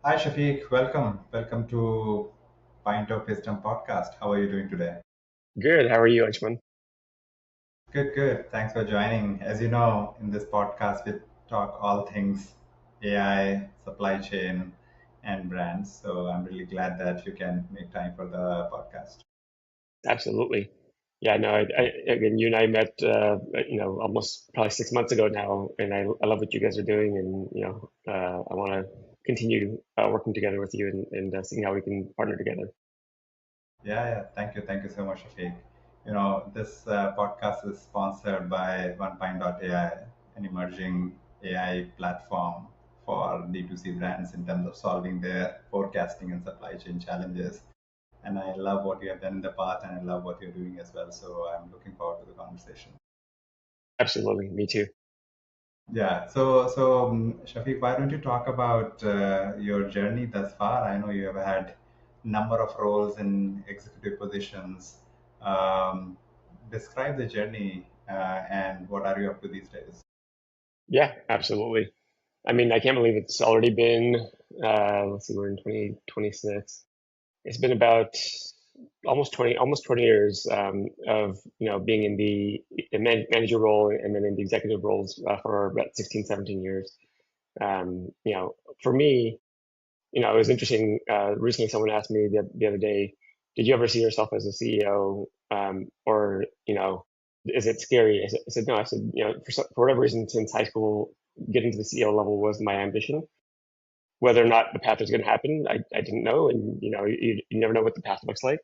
Hi, Shafiq. Welcome. Welcome to Pint of Wisdom podcast. How are you doing today? Good. How are you, Anshman? Good, good. Thanks for joining. As you know, in this podcast, we talk all things AI, supply chain, and brands. So I'm really glad that you can make time for the podcast. Absolutely. Yeah, no, again, you and I met, almost probably 6 months ago now, and I love what you guys are doing, and I want to continue working together with you and seeing how we can partner together. Yeah, yeah. Thank you so much, Shafiq. This podcast is sponsored by OnePine.ai, an emerging AI platform for D2C brands in terms of solving their forecasting and supply chain challenges. And I love what you have done in the past, and I love what you're doing as well. So I'm looking forward to the conversation. Absolutely, me too. Yeah. So Shafiq, why don't you talk about your journey thus far? I know you have had number of roles in executive positions. Um, Describe the journey and what are you up to these days? Yeah, absolutely. I mean, I can't believe it's already been, let's see, we're in 2026. It's been about almost 20 years of being in the manager role and then in the executive roles for about 16, 17 years. For me, it was interesting. Recently, someone asked me the other day, "Did you ever see yourself as a CEO, or is it scary?" I said no. I said, for whatever reason, since high school, getting to the CEO level was my ambition. Whether or not the path was going to happen, I didn't know, and you never know what the path looks like.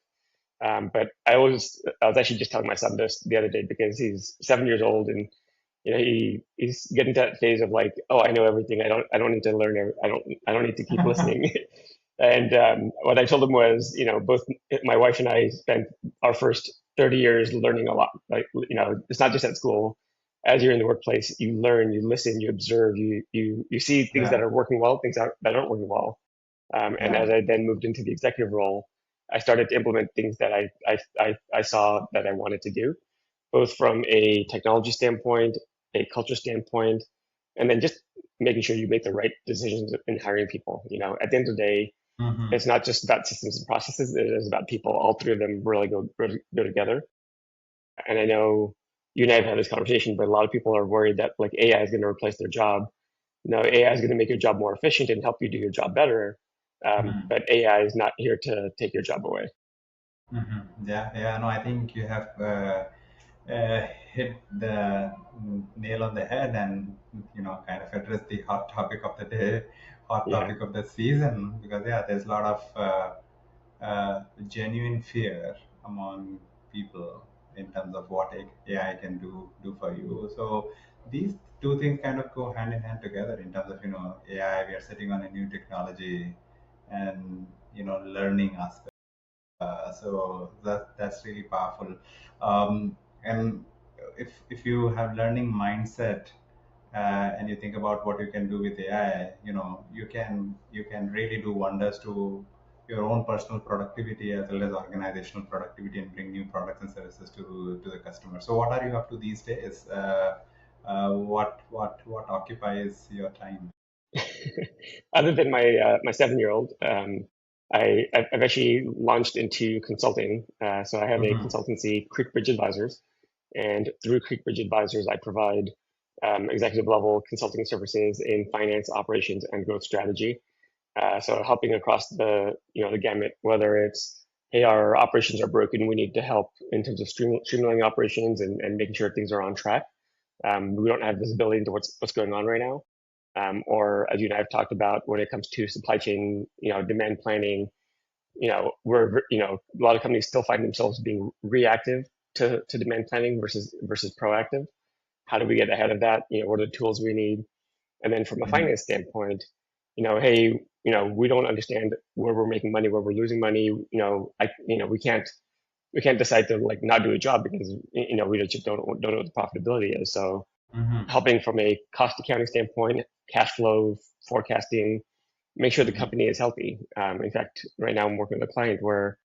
But I was actually just telling my son this the other day because he's 7 years old and he's getting to that phase of like, oh, I know everything. I don't need to learn. I don't need to keep listening. And what I told him was, both my wife and I spent our first 30 years learning a lot. Like, it's not just at school. As you're in the workplace, you learn, you listen, you observe, you see things that Yeah, are working well, things that aren't working well. And yeah, as I then moved into the executive role, I started to implement things that I saw that I wanted to do, both from a technology standpoint, a culture standpoint, and then just making sure you make the right decisions in hiring people. At the end of the day, hmm, it's not just about systems and processes; it is about people. All three of them really go together. And I know you and I have had this conversation, but a lot of people are worried that like AI is going to replace their job. No, AI is going to make your job more efficient and help you do your job better. hmm, But AI is not here to take your job away. hmm. Yeah, yeah. No, I think you have uh, hit the nail on the head and kind of address the hot topic of the day, hot Yeah, topic of the season, because yeah, there's a lot of genuine fear among people in terms of what AI can do for you. So these two things kind of go hand in hand together in terms of AI. We are sitting on a new technology and learning aspect. So that's really powerful. And if you have learning mindset and you think about what you can do with AI, you can really do wonders to your own personal productivity as well as organizational productivity and bring new products and services to the customer. So what are you up to these days? What occupies your time? other than my 7 year old, I've actually launched into consulting. So I have a Hmm. consultancy, Creek Bridge Advisors, and through Creek Bridge Advisors, I provide executive level consulting services in finance, operations, and growth strategy. So helping across the gamut, whether it's, hey, our operations are broken, we need to help in terms of streamlining operations and making sure things are on track. We don't have visibility into what's going on right now. Or as you and I have talked about, when it comes to supply chain, demand planning, a lot of companies still find themselves being reactive to demand planning versus proactive. How do we get ahead of that? What are the tools we need? And then from a Hmm. finance standpoint, hey, we don't understand where we're making money, where we're losing money. We can't decide to like not do a job because we just don't know what the profitability is. So Hmm. helping from a cost accounting standpoint, cash flow forecasting, make sure the Hmm. company is healthy. In fact, right now I'm working with a client where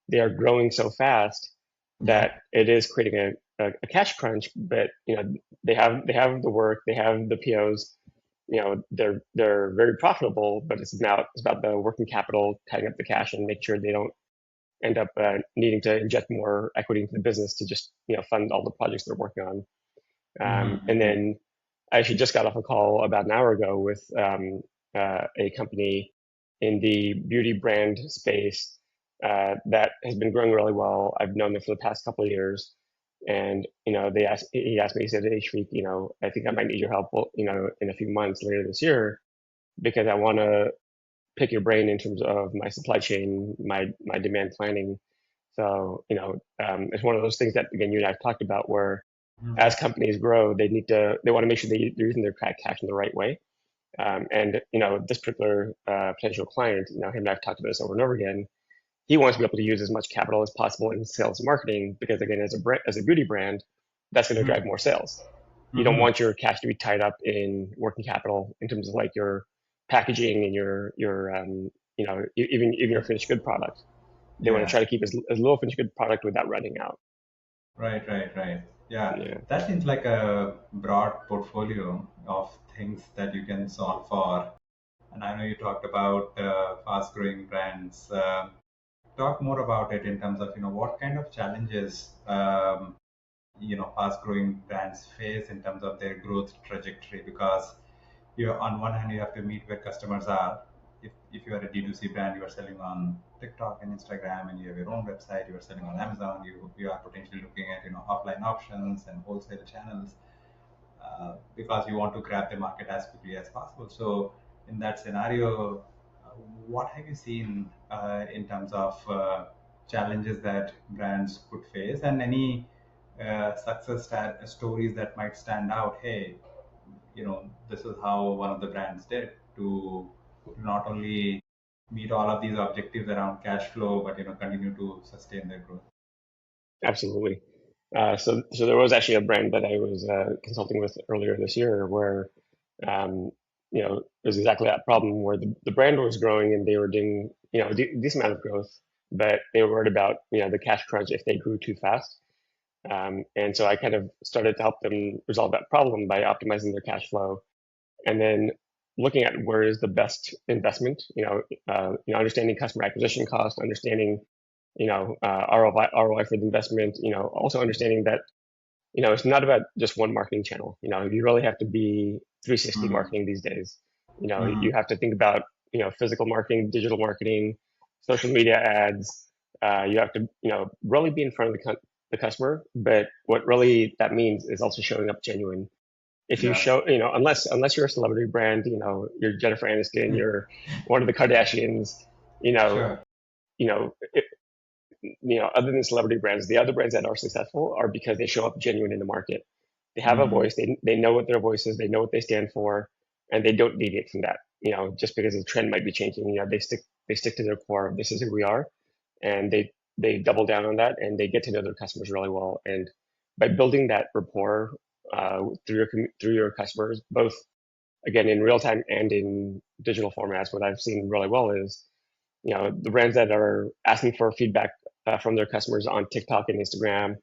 they are growing so fast Yeah. that it is creating a cash crunch, but they have the work, they have the POs, they're very profitable, but it's about the working capital, tying up the cash, and make sure they don't end up needing to inject more equity into the business to just fund all the projects they're working on. And Mm-hmm. then I actually just got off a call about an hour ago with a company in the beauty brand space that has been growing really well. I've known them for the past couple of years, and he asked me, he said, "Hey, Shaffiq, I think I might need your help, in a few months later this year because I want to pick your brain in terms of my supply chain, my demand planning." So, it's one of those things that again you and I've talked about where Mm-hmm. as companies grow, they want to make sure they're using their cash in the right way. And this particular potential client, him and I've talked about this over and over again. He wants to be able to use as much capital as possible in sales and marketing because, again, as a beauty brand, that's going to drive more sales. You don't Mm-hmm. want your cash to be tied up in working capital in terms of like your packaging and even your finished good product. They want to Yeah. try to keep as little finished good product without running out. Right, right, right. Yeah, Yeah, that seems like a broad portfolio of things that you can solve for. And I know you talked about fast-growing brands. Talk more about it in terms of what kind of challenges fast-growing brands face in terms of their growth trajectory. Because on one hand you have to meet where customers are. If you are a D2C brand, you are selling on TikTok and Instagram, and you have your own website, you are selling on Amazon, you are potentially looking at offline options and wholesale channels, because you want to grab the market as quickly as possible. So in that scenario, what have you seen in terms of challenges that brands could face, and any stories that might stand out? Hey, this is how one of the brands did to not only meet all of these objectives around cash flow, but continue to sustain their growth. absolutely. So there was actually a brand that I was consulting with earlier this year where, it was exactly that problem where the brand was growing and they were doing, a decent amount of growth, but they were worried about, the cash crunch if they grew too fast. And so I kind of started to help them resolve that problem by optimizing their cash flow and then looking at where is the best investment, understanding customer acquisition cost, understanding, ROI for the investment, also understanding that, it's not about just one marketing channel. You really have to be 360 Mm-hmm. marketing these days. Mm-hmm. You have to think about, physical marketing, digital marketing, social media ads. You have to, really be in front of the customer. But what really that means is also showing up genuine. If you Yeah. show, unless you're a celebrity brand, you're Jennifer Aniston, you're one of the Kardashians, you know, Sure. you know, other than celebrity brands, the other brands that are successful are because they show up genuine in the market. They have a Mm-hmm. voice. They know what their voice is. They know what they stand for, and they don't deviate from that. Just because the trend might be changing, they stick to their core. This is who we are, and they double down on that, and they get to know their customers really well. And by building that rapport through your customers, both again in real time and in digital formats, what I've seen really well is the brands that are asking for feedback from their customers on TikTok and Instagram.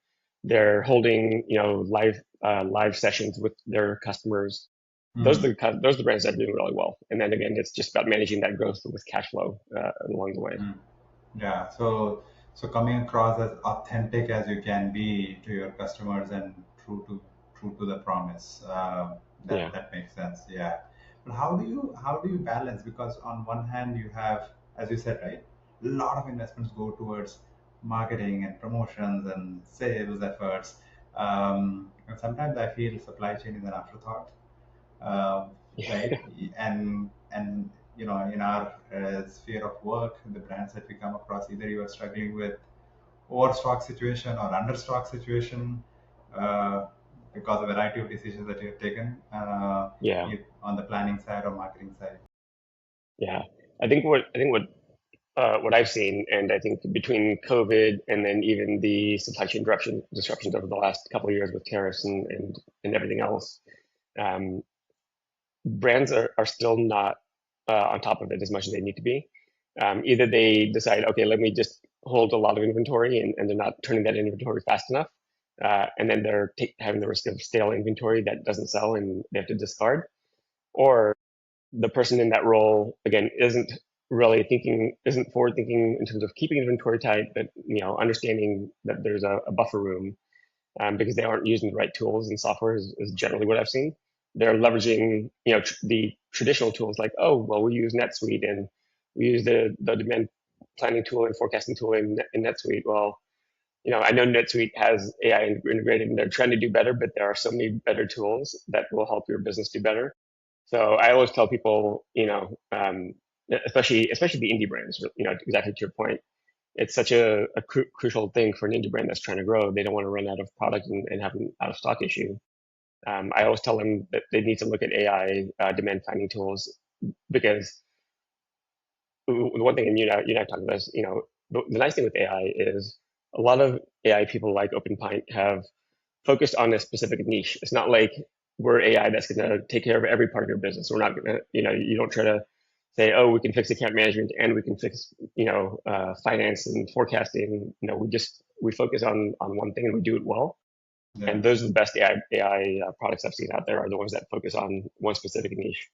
They're holding live sessions with their customers. Mm-hmm. Those are the brands that are doing really well. And then again, it's just about managing that growth with cash flow along the way. Yeah, so coming across as authentic as you can be to your customers and true to the promise. That Yeah, that makes sense. Yeah, but how do you balance? Because on one hand you have, as you said, right, a lot of investments go towards marketing and promotions and sales efforts. And sometimes I feel supply chain is an afterthought, uh, right? And in our sphere of work, the brands that we come across, either you are struggling with overstock situation or understock situation, uh, because of a variety of decisions that you have taken, yeah, on the planning side or marketing side. yeah. What I've seen, and I think between COVID and then even the supply chain disruptions over the last couple of years with tariffs and everything else, um, brands are still not on top of it as much as they need to be. Either they decide, okay, let me just hold a lot of inventory and they're not turning that inventory fast enough. And then they're having the risk of stale inventory that doesn't sell and they have to discard. or the person in that role again isn't forward thinking in terms of keeping inventory tight, but understanding that there's a buffer room, because they aren't using the right tools and software is generally what I've seen. They're leveraging the traditional tools like, oh well, we use NetSuite and we use the demand planning tool and forecasting tool in NetSuite. Well, I know NetSuite has AI integrated and they're trying to do better, but there are so many better tools that will help your business do better. So I always tell people, especially the indie brands, exactly to your point, it's such a crucial thing for an indie brand that's trying to grow. They don't want to run out of product and have an out of stock issue. I always tell them that they need to look at AI demand planning tools, because the one thing, and you and I talked about this, the nice thing with AI is a lot of AI people like OpenPint have focused on a specific niche. It's not like we're AI that's going to take care of every part of your business. We're not going to, you don't try to say, oh, we can fix account management and we can fix, finance and forecasting. We focus on one thing and we do it well. Yeah. And those are the best AI products I've seen out there, are the ones that focus on one specific niche.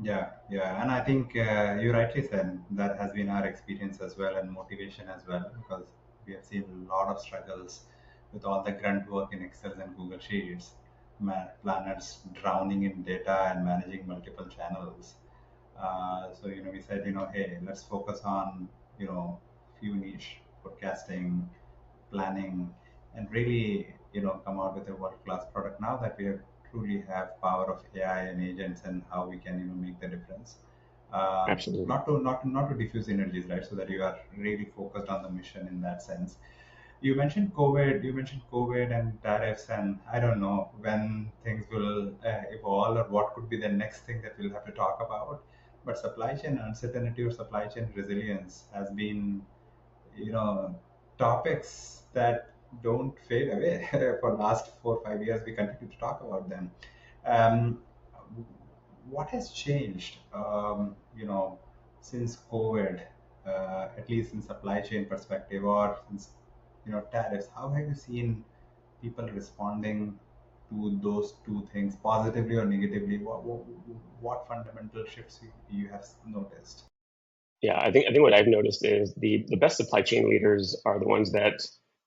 Yeah, yeah, and I think you rightly said that has been our experience as well and motivation as well, because we have seen a lot of struggles with all the grunt work in Excel and Google Sheets, planners drowning in data and managing multiple channels. So we said, hey, let's focus on few niche forecasting, planning, and really come out with a world-class product now that we have truly have power of AI and agents and how we can make the difference. Absolutely. Not to diffuse energies, right? So that you are really focused on the mission in that sense. You mentioned COVID and tariffs, and I don't know when things will evolve or what could be the next thing that we'll have to talk about. But supply chain uncertainty or supply chain resilience has been, you know, topics that don't fade away. For last 4 or 5 years, we continue to talk about them. Um, what has changed, since COVID, at least in supply chain perspective, or since tariffs? How have you seen people responding to those two things, positively or negatively? What fundamental shifts you have noticed? Yeah, I think what I've noticed is the best supply chain leaders are the ones that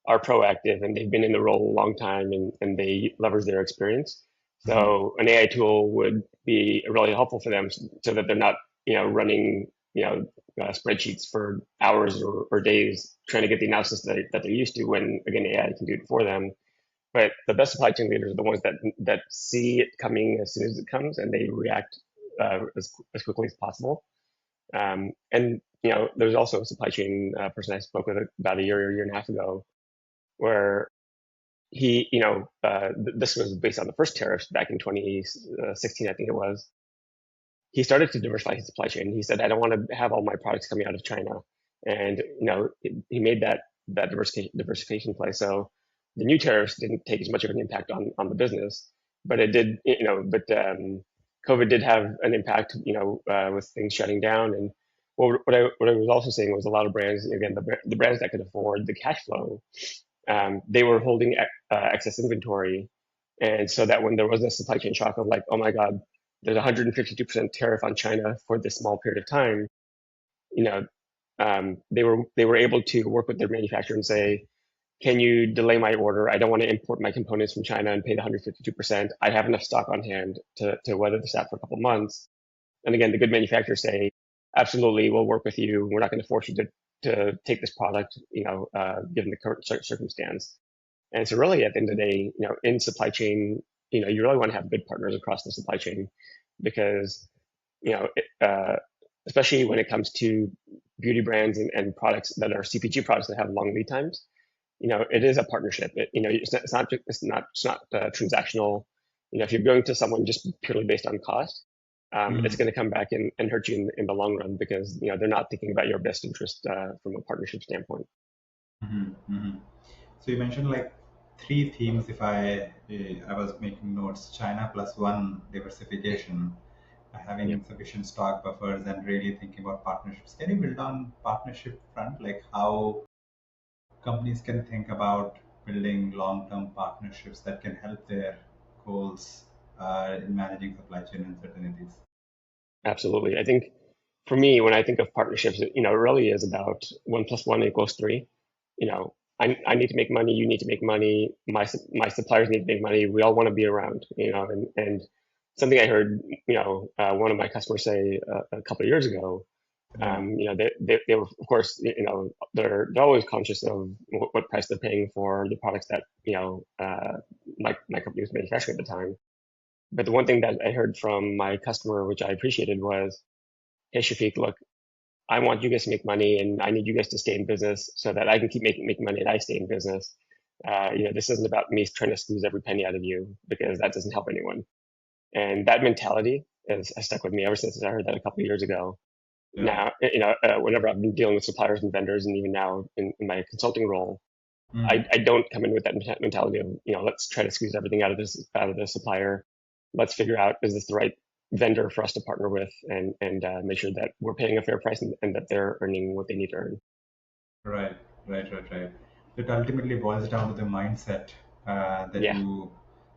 are proactive and they've been in the role a long time, and they leverage their experience. Mhm. So an AI tool would be really helpful for them, so that they're not running spreadsheets for hours or days trying to get the analysis that they're used to, when again AI can do it for them. But the best supply chain leaders are the ones that see it coming as soon as it comes, and they react as quickly as possible. And there's also a supply chain person I spoke with about a year or year and a half ago, where he, this was based on the first tariffs back in 2016, I think it was. He started to diversify his supply chain. He said, I don't want to have all my products coming out of China, and he made that diversification play. So the new tariffs didn't take as much of an impact on the business, but it did, COVID did have an impact, with things shutting down. And what I was also seeing was a lot of brands, again, the brands that could afford the cash flow, they were holding excess inventory. And so that when there was a supply chain shock of like, oh my God, there's 152% tariff on China for this small period of time, you know, they were able to work with their manufacturer and say, can you delay my order? I don't want to import my components from China and pay the 152%. I have enough stock on hand to weather this out for a couple months. And again, the good manufacturers say, absolutely, we'll work with you. We're not going to force you to take this product, given the current circumstance. And so really at the end of the day, in supply chain, you really want to have good partners across the supply chain, because, you know, it, uh, especially when it comes to beauty brands and products that are CPG products that have long lead times, it is a partnership. It's not transactional. If you're going to someone just purely based on cost, it's Mhm. going to come back and hurt you in the long run, because they're not thinking about your best interest from a partnership standpoint. Mhm. Mhm. So you mentioned like three themes. If I was making notes: China plus one, Yeah, diversification, yeah, having sufficient stock buffers, and really thinking about partnerships. Can you build on partnership front, like how companies can think about building long-term partnerships that can help their goals in managing supply chain uncertainties. Absolutely. I think for me, when I think of partnerships, it really is about one plus one equals three. I need to make money. You need to make money. My suppliers need to make money. We all want to be around. And something I heard, one of my customers say a couple of years ago. Yeah. They were, of course, they're always conscious of what price they're paying for the products that my company was manufacturing at the time. But the one thing that I heard from my customer, which I appreciated, was, "Hey, Shafiq, look, I want you guys to make money, and I need you guys to stay in business so that I can keep making money and I stay in business. This isn't about me trying to squeeze every penny out of you because that doesn't help anyone." And that mentality has stuck with me ever since I heard that a couple of years ago. Yeah. Now, whenever I've been dealing with suppliers and vendors, and even now in my consulting role, Mm. I don't come in with that mentality of, let's try to squeeze everything out of the supplier. Let's figure out, is this the right vendor for us to partner with, and make sure that we're paying a fair price, and that they're earning what they need to earn. Right, right. It ultimately boils down to the mindset that Yeah, you,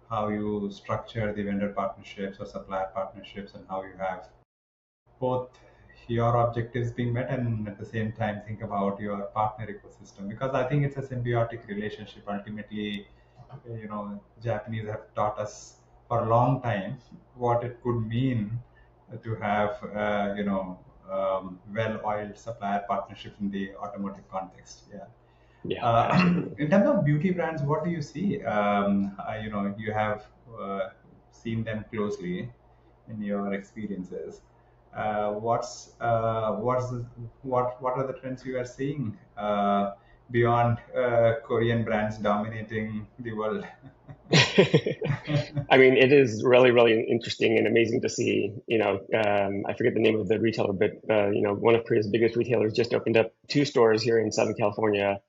how you structure the vendor partnerships or supplier partnerships, and how you have both your objectives being met and at the same time think about your partner ecosystem, because I think it's a symbiotic relationship ultimately. Japanese have taught us for a long time what it could mean to have well-oiled supplier partnerships in the automotive context. Yeah. yeah, absolutely. In terms of beauty brands, what do you see? You have seen them closely in your experiences. What are the trends you are seeing beyond Korean brands dominating the world? I mean, it is really, really interesting and amazing to see. I forget the name of the retailer, but one of Korea's biggest retailers just opened up two stores here in Southern California.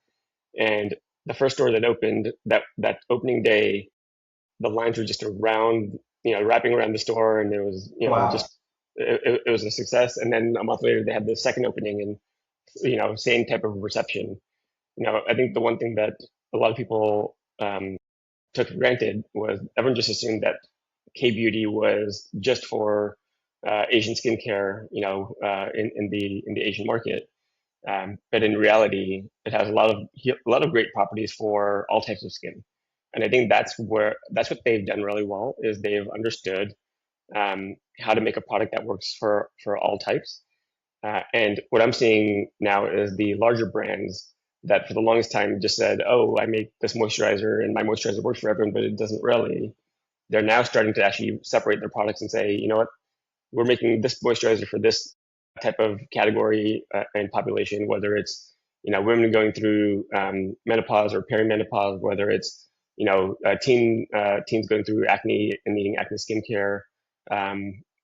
And the first store that opened, that opening day, the lines were just around, wrapping around the store, and it was, Wow. just it was a success. And then a month later, they had the second opening, and same type of reception. I think the one thing that a lot of people took for granted was everyone just assumed that K beauty was just for Asian skincare, in the Asian market. But in reality, it has a lot of great properties for all types of skin. And I think that's what they've done really well, is they've understood how to make a product that works for all types. And what I'm seeing now is the larger brands that for the longest time just said, "Oh, I make this moisturizer and my moisturizer works for everyone," but it doesn't really. They're now starting to actually separate their products and say, "You know what? We're making this moisturizer for this type of category and population, whether it's women going through menopause or perimenopause, whether it's teens going through acne and needing acne skincare,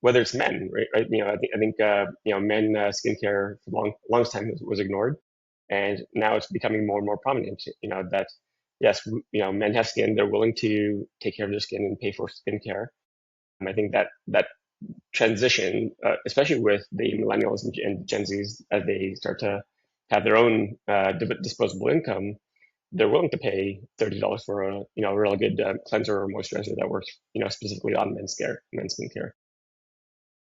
whether it's men, right? I think men skincare for longest time was ignored, and now it's becoming more and more prominent. That yes, men have skin, they're willing to take care of their skin and pay for skincare. And I think that transition, especially with the millennials and Gen Zs, as they start to have their own disposable income, they're willing to pay $30 for a really good cleanser or moisturizer that works specifically on men's skincare.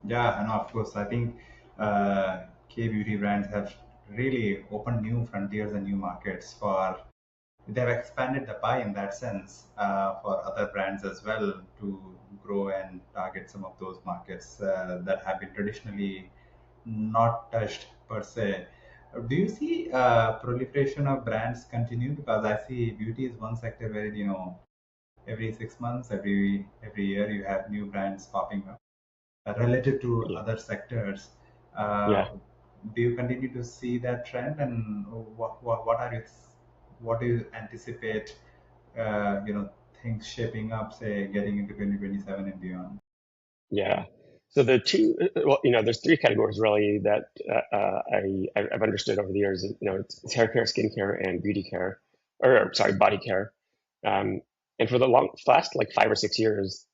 Yeah, and of course, I think K beauty brands have really opened new frontiers and new markets for. They've expanded the pie in that sense for other brands as well to grow and target some of those markets that have been traditionally not touched per se. Do you see proliferation of brands continue? Because I see beauty is one sector where every 6 months, every year, you have new brands popping up relative to Yeah, other sectors. Uh, yeah. do you continue to see that trend, and what do you anticipate? You know, things shaping up, say, getting into 2027 and beyond. Yeah. So the two, well, there's three categories really that I've understood over the years. It's hair care, skin care, and beauty care, or sorry, body care. And for the last like 5 or 6 years,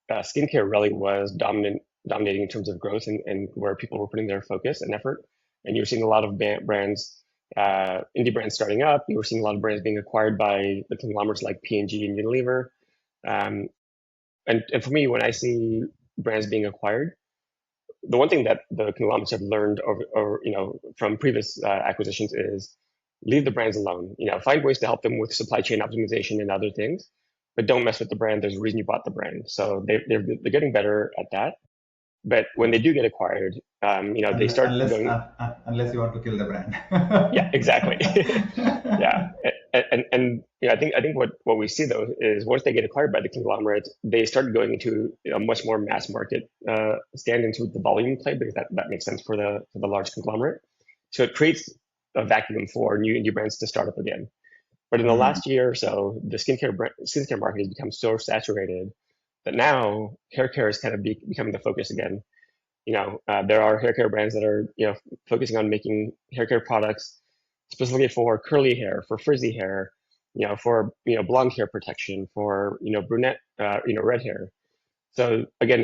skincare really was dominating in terms of growth, and where people were putting their focus and effort. And you were seeing a lot of brands, indie brands starting up. You were seeing a lot of brands being acquired by the conglomerates like P&G and Unilever. Um, and for me, when I see brands being acquired, the one thing that the conglomerates have learned from previous acquisitions is leave the brands alone. Find ways to help them with supply chain optimization and other things, but don't mess with the brand. There's a reason you bought the brand. So they're getting better at that. But when they do get acquired, they start going, Unless you want to kill the brand. yeah, exactly. Yeah, I think what we see though is once they get acquired by the conglomerate, they start going into a much more mass market stand into the volume play because that makes sense for the large conglomerate. So it creates a vacuum for new brands to start up again. But in the Hmm. last year or so, the skincare market has become so saturated that now hair care is kind of becoming the focus again. There are hair care brands that are focusing on making hair care products specifically for curly hair, for frizzy hair, for blonde hair protection, for brunette, red hair. So again,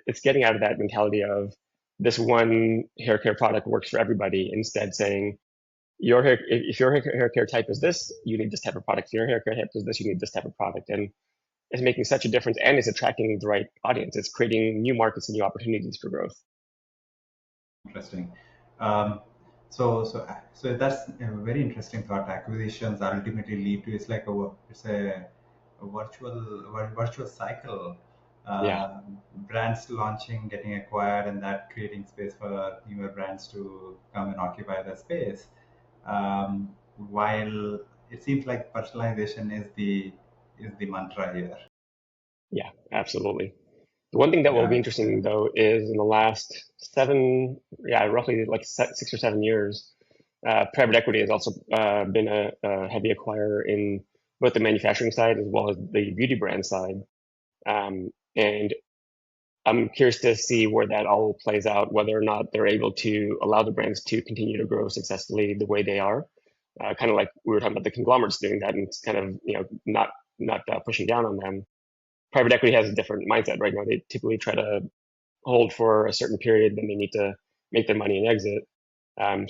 it's getting out of that mentality of this one hair care product works for everybody. Instead, saying if your hair care type is this, you need this type of product. If your hair care type is this, you need this type of product. And it's making such a difference, and it's attracting the right audience. It's creating new markets and new opportunities for growth. Interesting. Um, so that's a very interesting thought. Acquisitions ultimately lead to, it's like a virtual cycle. Yeah. Brands launching, getting acquired, and that creating space for newer brands to come and occupy the space. While it seems like personalization is the mantra here. Yeah, absolutely. The one thing that will be Yeah. interesting though is in the last roughly like 6 or 7 years, private equity has also been a heavy acquirer in both the manufacturing side as well as the beauty brand side. And I'm curious to see where that all plays out, whether or not they're able to allow the brands to continue to grow successfully the way they are. Kind of like we were talking about the conglomerates doing that, and it's kind of not pushing down on them. Private equity has a different mindset right now. They typically try to hold for a certain period, then they need to make their money and exit.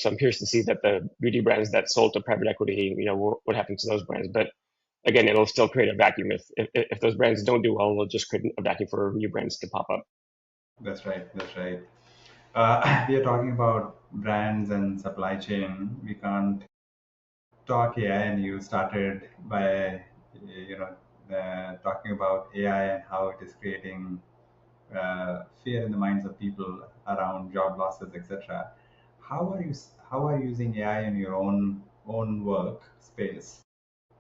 So I'm curious to see that the beauty brands that sold to private equity, what happens to those brands. But again, it'll still create a vacuum. If those brands don't do well, it'll just create a vacuum for new brands to pop up. That's right. That's right. We are talking about brands and supply chain. We can't talk AI, and you started by you know talking about AI and how it is creating fear in the minds of people around job losses, etc. How are you using AI in your own work space?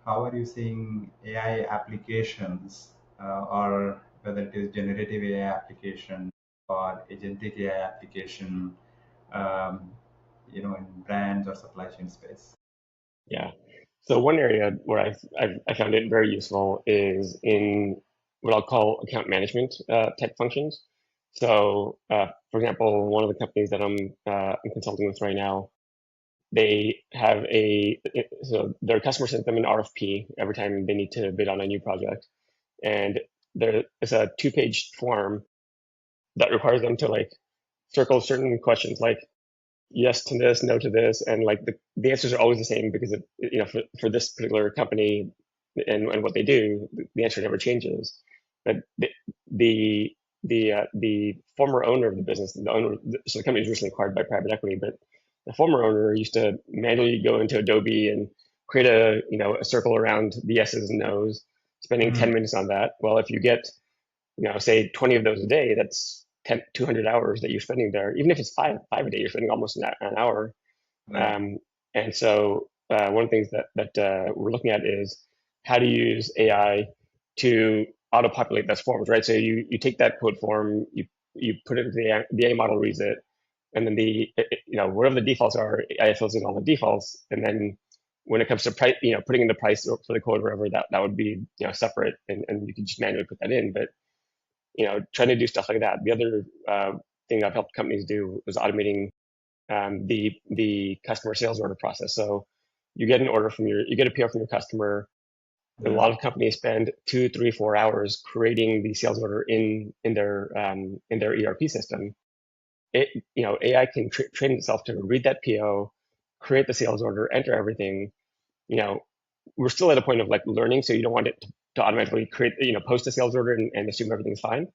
How are you seeing AI applications, or whether it is generative AI application or agentic AI application, um, in brands or supply chain space? Yeah. So one area where I found it very useful is in what I'll call account management type functions. So, for example, one of the companies that I'm consulting with right now, they have so their customer sent them an RFP every time they need to bid on a new project, and there is a two-page form that requires them to like circle certain questions like yes to this, no to this, and like the answers are always the same because for this particular company and what they do, the answer never changes. But the former owner of the business, so the company was recently acquired by private equity, but the former owner used to manually go into Adobe and create a circle around the yeses and nos, spending 10 Mm, minutes on that. Well, if you get say 20 of those a day, that's 200 hours that you're spending there. Even if it's five a day, you're spending almost an hour. right. Um, and so one of the things that we're looking at is how to use AI to auto-populate those forms, right? So you take that code form, you put it into the AI model reads it, and then whatever the defaults are, AI fills in all the defaults, and then when it comes to price, putting in the price for the code, wherever that would be, separate, and you can just manually put that in. But trying to do stuff like that. The other thing I've helped companies do is automating the customer sales order process. So you get a PO from your customer. A Yeah. lot of companies spend 2, 3, 4 hours creating the sales order in their ERP system. AI can train itself to read that PO, create the sales order, enter everything. You know, we're still at a point of like learning, so you don't want it to automatically create, post a sales order and assume everything's fine.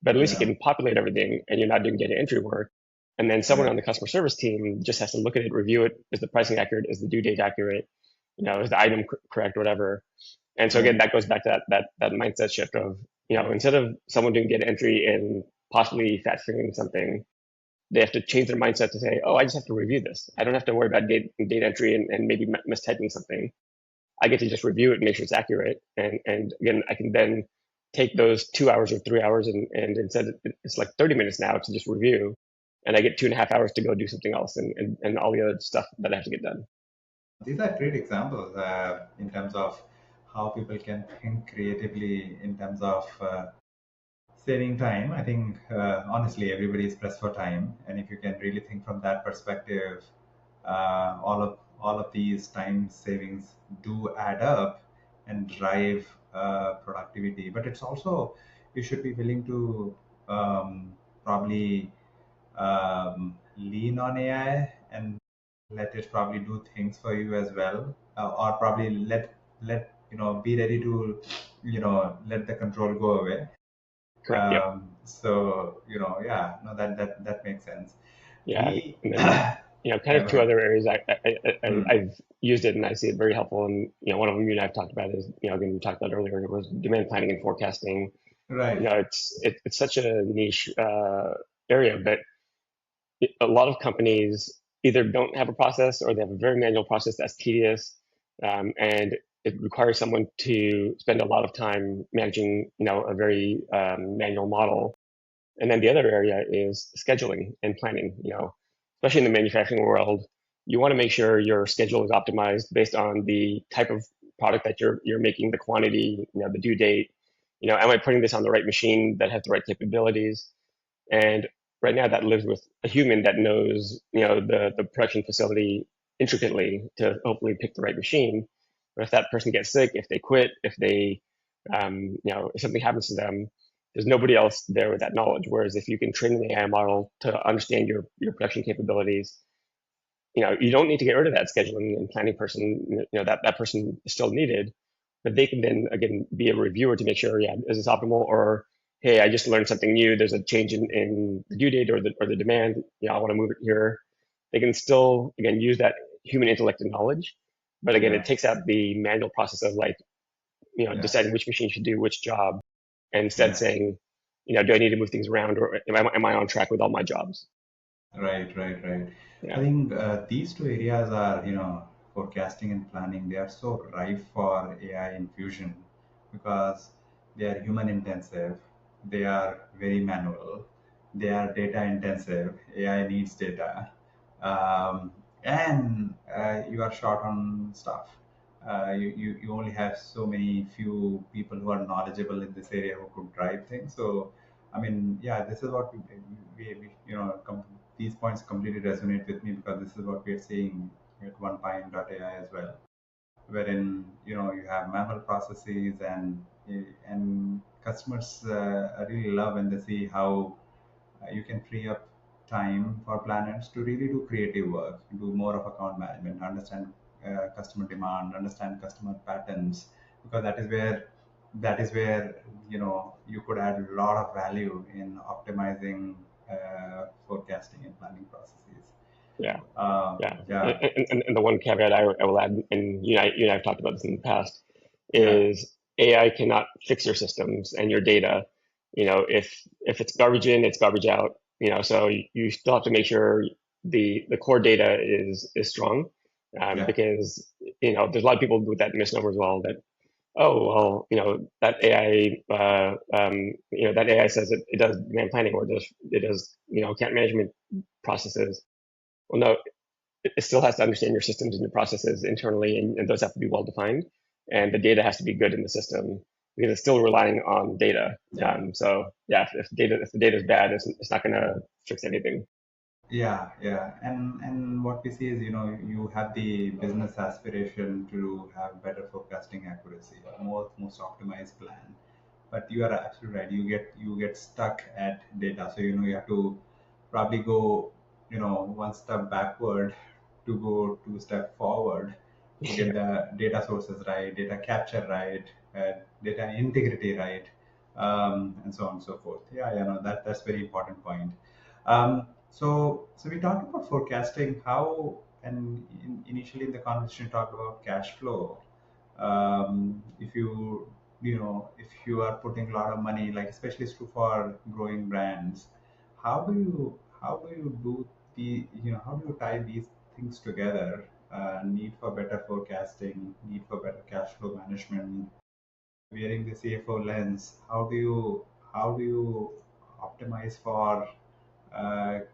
But at least you Yeah. can populate everything and you're not doing data entry work. And then someone on Correct. the customer service team just has to look at it, review it. Is the pricing accurate? Is the due date accurate? Is the item correct or whatever? And so again, Right. that goes back to that mindset shift of, instead of someone doing data entry and possibly fat fingering something, they have to change their mindset to say, oh, I just have to review this. I don't have to worry about data entry and maybe mistyping something. I get to just review it and make sure it's accurate. And again, I can then take those 2 hours or 3 hours and instead it's like 30 minutes now to just review. And I get 2.5 hours to go do something else and all the other stuff that I have to get done. These are great examples in terms of how people can think creatively in terms of saving time. I think honestly, everybody is pressed for time, and if you can really think from that perspective, all of these time savings do add up and drive productivity. But it's also you should be willing to probably lean on AI and let it probably do things for you as well, or probably let be ready to let the control go away. Correct. Yep. So yeah, no, that makes sense. Yeah. We And then, kind yeah, of go two ahead. other areas Hmm. I've used it and I see it very helpful. And, one of them you and I have talked about is, again, we talked about earlier, it was demand planning and forecasting. Right. It's such a niche area, but a lot of companies either don't have a process or they have a very manual process that's tedious, and it requires someone to spend a lot of time managing, a very manual model. And then the other area is scheduling and planning. Especially in the manufacturing world, you want to make sure your schedule is optimized based on the type of product that you're making, the quantity, the due date. Am I putting this on the right machine that has the right capabilities? And right now, that lives with a human that knows, the production facility intricately to hopefully pick the right machine. But if that person gets sick, if they quit, if they, if something happens to them, there's nobody else there with that knowledge. Whereas if you can train an AI model to understand your production capabilities, you don't need to get rid of that scheduling and planning person. That person is still needed, but they can then again be a reviewer to make sure, yeah, is this optimal? Or hey, I just learned something new. There's a change in the due date or the demand. I want to move it here. They can still again use that human intellect and knowledge, but again, it Yeah. takes out the manual process of like Yeah. deciding which machine should do which job, and instead Yeah. saying, do I need to move things around, or am I on track with all my jobs? Right, right, right. I Yeah, think these two areas are, forecasting and planning. They are so ripe for AI infusion because they are human intensive, they are very manual, they are data intensive. AI needs data, and you are short on stuff. You only have so many few people who are knowledgeable in this area who could drive things. So, I mean, yeah, this is what we these points completely resonate with me because this is what we're seeing at onepine.ai as well, wherein you have manual processes and customers really love when they see how you can free up time for planners to really do creative work, do more of account management, understand customer demand, understand customer patterns, because that is where you could add a lot of value in optimizing forecasting and planning processes. yeah. Yeah, Yeah, and the one caveat I will add, and you and I have talked about this in the past, yeah, is AI cannot fix your systems and your data. If it's garbage in, it's garbage out. So you still have to make sure the core data is strong, yeah, because there's a lot of people with that misnomer as well that, oh well, that AI that AI says it does demand planning or it does account management processes. Well, no, it still has to understand your systems and your processes internally, and those have to be well defined, and the data has to be good in the system because it's still relying on data. yeah. So yeah, if the data is bad, it's not going to fix anything. Yeah, yeah, and what we see is, you have the business aspiration to have better forecasting accuracy, most optimized plan. But you are absolutely right. You get stuck at data, so you have to probably go, one step backward to go two step forward to get Yeah, the data sources right, data capture right, data integrity, right? And so on and so forth. Yeah, that's very important point. So we talked about forecasting, how, and initially in the conversation talked about cash flow. If if you are putting a lot of money, like especially it's true for growing brands, how do you the how do you tie these things together? Need for better forecasting, need for better cash flow management, wearing the CFO lens. How do you optimize for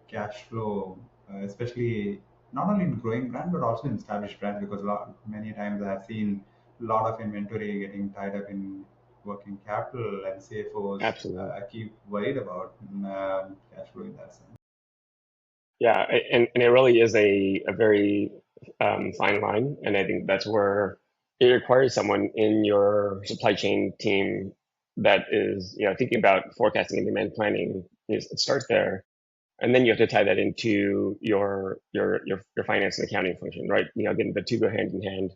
cash flow, especially not only in growing brand but also in established brand? Because many times I have seen a lot of inventory getting tied up in working capital, and CFOs Absolutely. keep worried about cash flow in that sense. Yeah, and it really is a very fine line, and I think that's where it requires someone in your supply chain team that is, thinking about forecasting and demand planning. It starts there, and then you have to tie that into your finance and accounting function, right? Again, the two go hand in hand.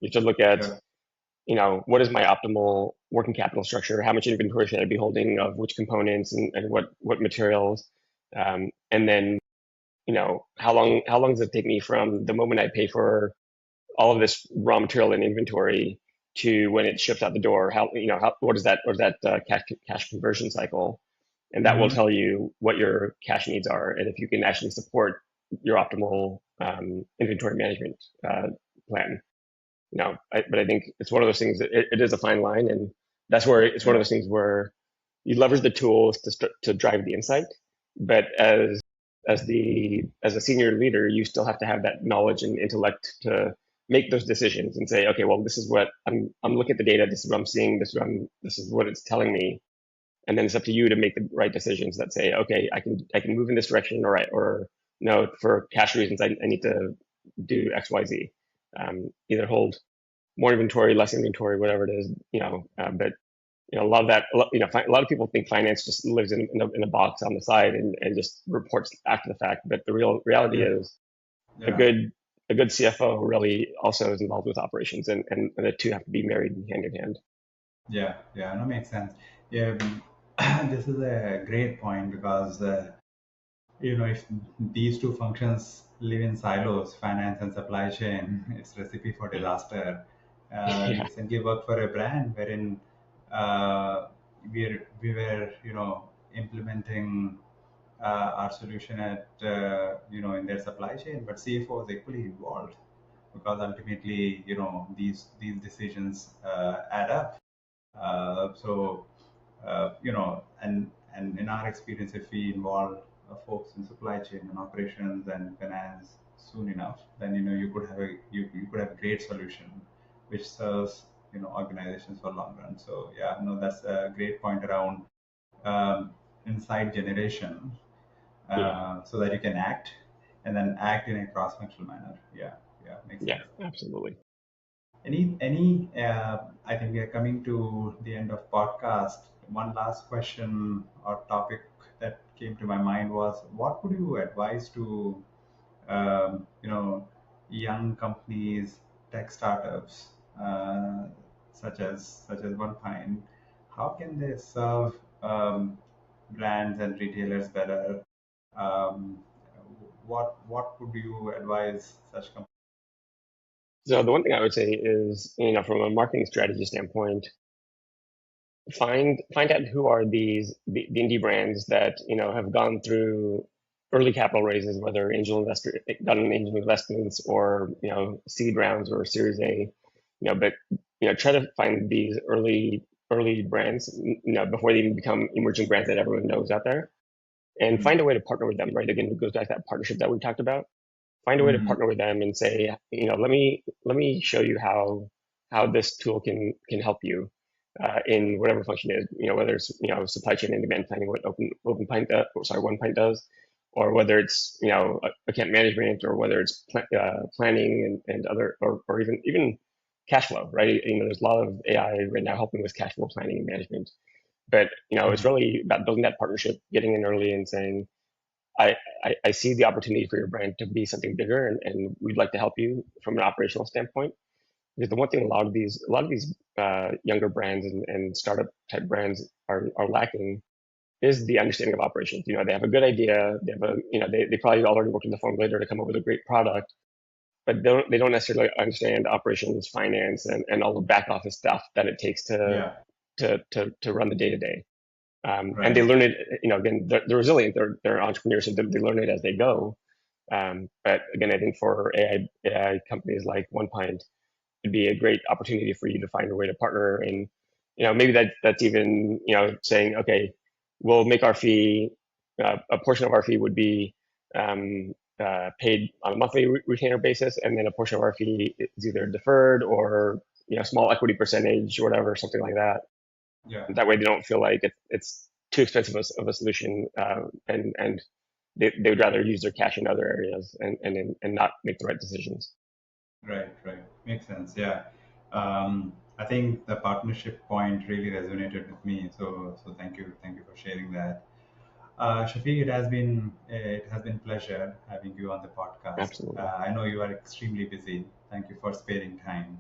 You have to look at, Sure. what is my optimal working capital structure? How much inventory should I be holding of which components and what materials? And then how long does it take me from the moment I pay for all of this raw material and inventory to when it ships out the door? What is that cash conversion cycle? And that will Mm-hmm. tell you what your cash needs are, and if you can actually support your optimal inventory management plan. But I think it's one of those things that it is a fine line, and that's where it's one of Yeah. those things where you leverage the tools to drive the insight, but as a senior leader, you still have to have that knowledge and intellect to make those decisions and say, okay, well, this is what I'm looking at the data, this is what I'm seeing, this is what it's telling me, and then it's up to you to make the right decisions that say, okay, I can move in this direction, or no, for cash reasons, I need to do X, Y, Z. Either hold more inventory, less inventory, whatever it is, but a lot of that, a lot of people think finance just lives in a box on the side and just reports after the fact. But the reality Yeah. is a Yeah. good a good CFO really also is involved with operations, and the two have to be married hand in hand. Yeah. Yeah. No, makes sense. Yeah. This is a great point because if these two functions live in silos, finance and supply chain, it's recipe for disaster. Yeah, Recently worked for a brand wherein we were implementing our solution at in their supply chain, but CFO was equally involved, because ultimately these decisions add up. And in our experience, if we involve folks in supply chain and operations and finance soon enough, then you could have a great solution which serves organizations for long run. So yeah, no, that's a great point around um, insight generation, yeah, so that you can act, and then act in a cross-functional manner. Yeah, yeah, makes yeah, sense. absolutely. I think we are coming to the end of podcast. One last question or topic that came to my mind was, what would you advise to, um, you know, young companies, tech startups, uh, such as One Pine? How can they serve brands and retailers better? Um, what would you advise such companies? So the one thing I would say is, from a marketing strategy standpoint, find out who are the indie brands that have gone through early capital raises, whether done angel investments, or seed rounds or Series A. But try to find these early brands, before they even become emerging brands that everyone knows out there, and Mm-hmm. find a way to partner with them. Right, again, it goes back to that partnership that we talked about. Find a way to Mm-hmm. partner with them and say, let me show you how this tool can help you in whatever function it is. Whether it's supply chain and demand planning, what Open Pint does, or sorry, One Pint does, or whether it's account management, or whether it's planning and other, or even cash flow. Right, there's a lot of AI right now helping with cash flow planning and management. But it's Mm-hmm. really about building that partnership, getting in early, and saying, I see the opportunity for your brand to be something bigger, and we'd like to help you from an operational standpoint. Because the one thing a lot of these younger brands and startup type brands are lacking is the understanding of operations. You know, they have a good idea. They have a, you know, they probably already worked with the formulator to come up with a great product, but they don't necessarily understand operations, finance, and all the back office stuff that it takes Yeah. to run the day to day. And they Right. learn it, you know, again, they're resilient. They're entrepreneurs, so they learn it as they go. But again, I think for AI companies like OnePint, it'd be a great opportunity for you to find a way to partner, and you know, maybe that's even, you know, saying, okay, we'll make our fee, a portion of our fee would be paid on a monthly retainer basis, and then a portion of our fee is either deferred or, you know, small equity percentage or whatever, something like that. Yeah. That way they don't feel like it's too expensive of a solution, and they would rather use their cash in other areas and not make the right decisions. Right, right. Makes sense. Yeah. I think the partnership point really resonated with me. So thank you for sharing that. Shafiq, it has been pleasure having you on the podcast. Absolutely. I know you are extremely busy. Thank you for sparing time.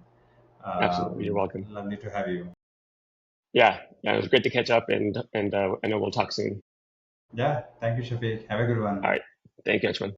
Absolutely. You're welcome. Lovely to have you. Yeah, yeah, it was great to catch up, and I know we'll talk soon. Yeah, thank you, Shafiq. Have a good one. All right. Thank you, Anshman.